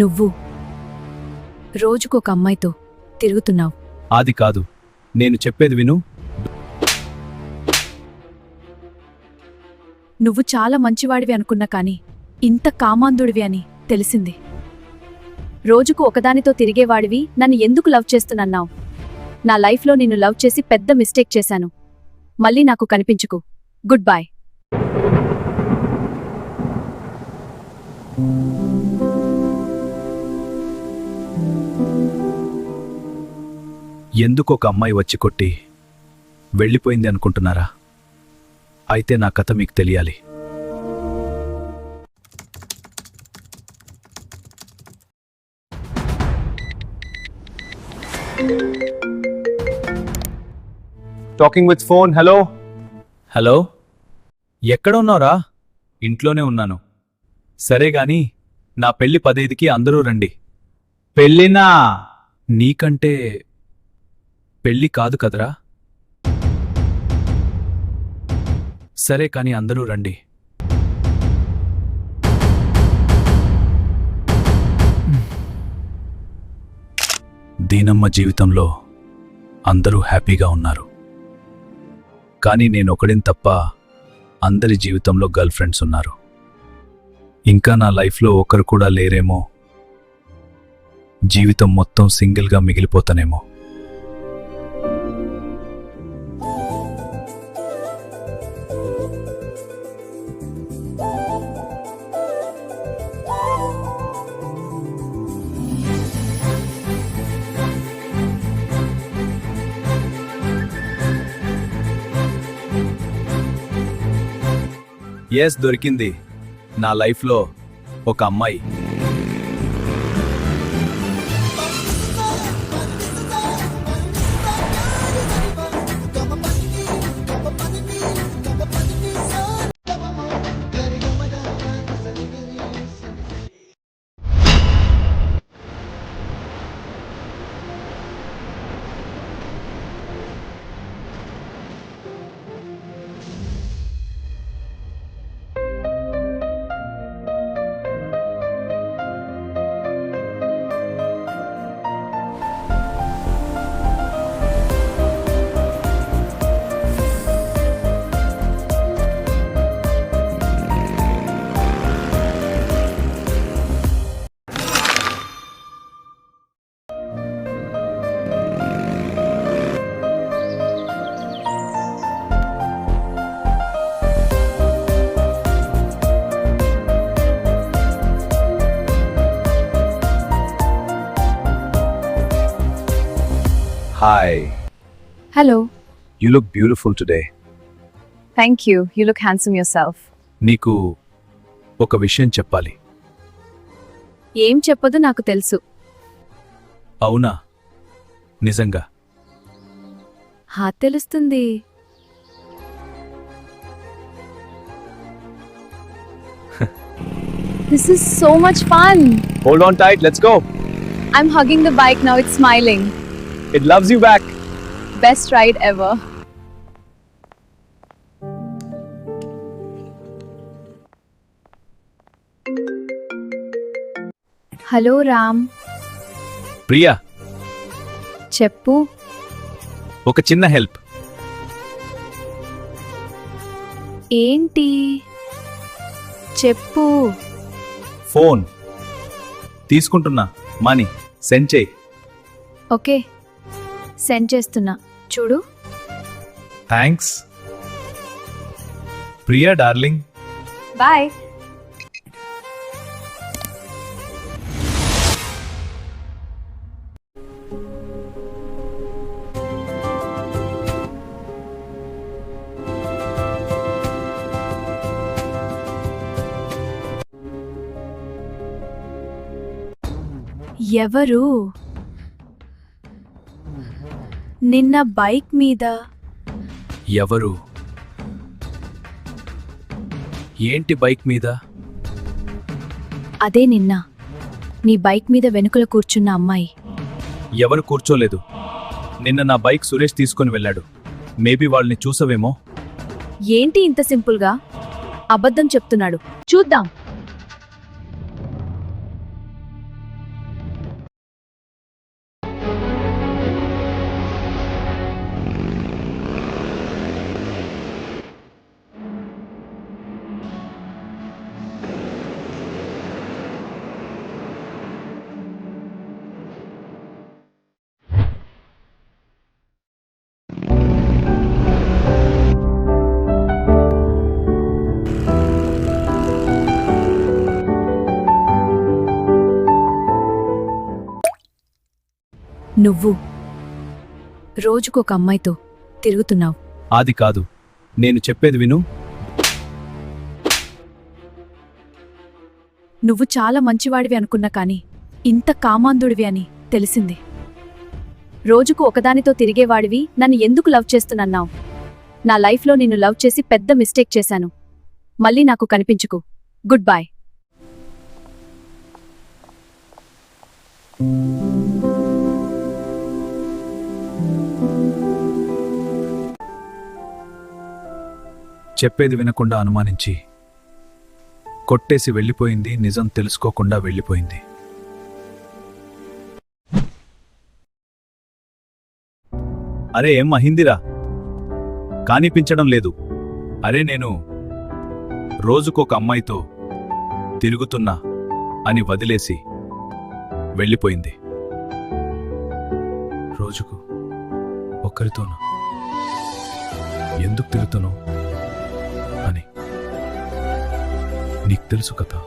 నువ్వు రోజుకొక అమ్మాయితో తిరుగుతున్నావు. అది కాదు, నేను చెప్పేది విను. నువ్వు చాలా మంచివాడివి అనుకున్నా కాని ఇంత కామాంధుడివి అని తెలిసింది. రోజుకు ఒకదానితో తిరిగేవాడివి నన్ను ఎందుకు లవ్ చేస్తున్నావు? నా లైఫ్లో నిన్ను లవ్ చేసి పెద్ద మిస్టేక్ చేశాను. మళ్ళీ నాకు కనిపించుకు. Good bye. ఎందుకు ఒక అమ్మాయి వచ్చి కొట్టి వెళ్ళిపోయింది అనుకుంటున్నారా? అయితే నా కథ మీకు తెలియాలి. Talking with phone. Hello hello, ఎక్కడ ఉన్నావురా? ఇంట్లోనే ఉన్నాను. సరే గాని నా పెళ్లి 15కి అందరూ రండి. పెళ్ళినా? నీకంటే పెళ్లి కాదు కదరా? సరే కాని అందరూ రండి. దీనమ్మ జీవితంలో అందరూ హ్యాపీగా ఉన్నారు. కానీ నేనొకడిని తప్ప అందరి జీవితంలో గర్ల్ ఫ్రెండ్స్ ఉన్నారు. ఇంకా నా లైఫ్లో ఒకరు కూడా లేరేమో. జీవితం మొత్తం సింగిల్గా మిగిలిపోతానేమో. ఎస్, దొరికింది. నా లైఫ్లో ఒక అమ్మాయి. Hi. Hello. You look beautiful today. Thank you. You look handsome your self. నీకు ఒక విషయం చెప్పాలి. ఏం చెప్పదో నాకు తెలుసు. అవునా? నిజంగా? తెలుస్తుంది. This is so much fun. Hold on tight. Let's go. I'm hugging the bike now. It's smiling. It loves you back. Best ride ever. Hello Ram. Priya, చెప్పు. ఒక చిన్న హెల్ప్. ఏంటి? చెప్పు. ఫోన్ తీసుకుంటున్నా. మనీ సెండ్ చేయి. ఓకే, సెండ్ చేస్తున్నా. చూడు. Thanks Priya darling. Bye. ఎవరు? నిన్న బైక్ మీద ఎవరు? ఏంటి బైక్ మీద? అదే నిన్న నీ బైక్ మీద వెనుకల కూర్చున్న అమ్మాయి. ఎవరు కూర్చోలేదు. నిన్న నా బైక్ సురేష్ తీసుకొని వెళ్ళాడు. మేబీ వాళ్ళని చూసవేమో. ఏంటి ఇంత సింపుల్గా అబద్ధం చెప్తున్నాడు? చూద్దాం. నువ్వు రోజుకొక అమ్మాయితో తిరుగుతున్నావు. అది కాదు, నేను చెప్పేది విను. నువ్వు చాలా మంచివాడివి అనుకున్నా కాని ఇంత కామాంధుడివి అని తెలిసింది. రోజుకు ఒకదానితో తిరిగేవాడివి నన్ను ఎందుకు లవ్ చేస్తున్నావు? నా లైఫ్లో నిన్ను లవ్ చేసి పెద్ద మిస్టేక్ చేశాను. మళ్ళీ నాకు కనిపించుకు. Good bye. చెప్పేది వినకుండా అనుమానించి కొట్టేసి వెళ్ళిపోయింది, నిజం తెలుసుకోకుండా వెళ్ళిపోయింది. అరే ఏం అహిందిరా? కానిపించడం లేదు. అరే నేను రోజుకొక అమ్మాయితో తిరుగుతున్నా అని వదిలేసి వెళ్ళిపోయింది. రోజుకు ఒక్కరితోనూ ఎందుకు తిరుగుతాను అని నీకు తెలుసు కదా.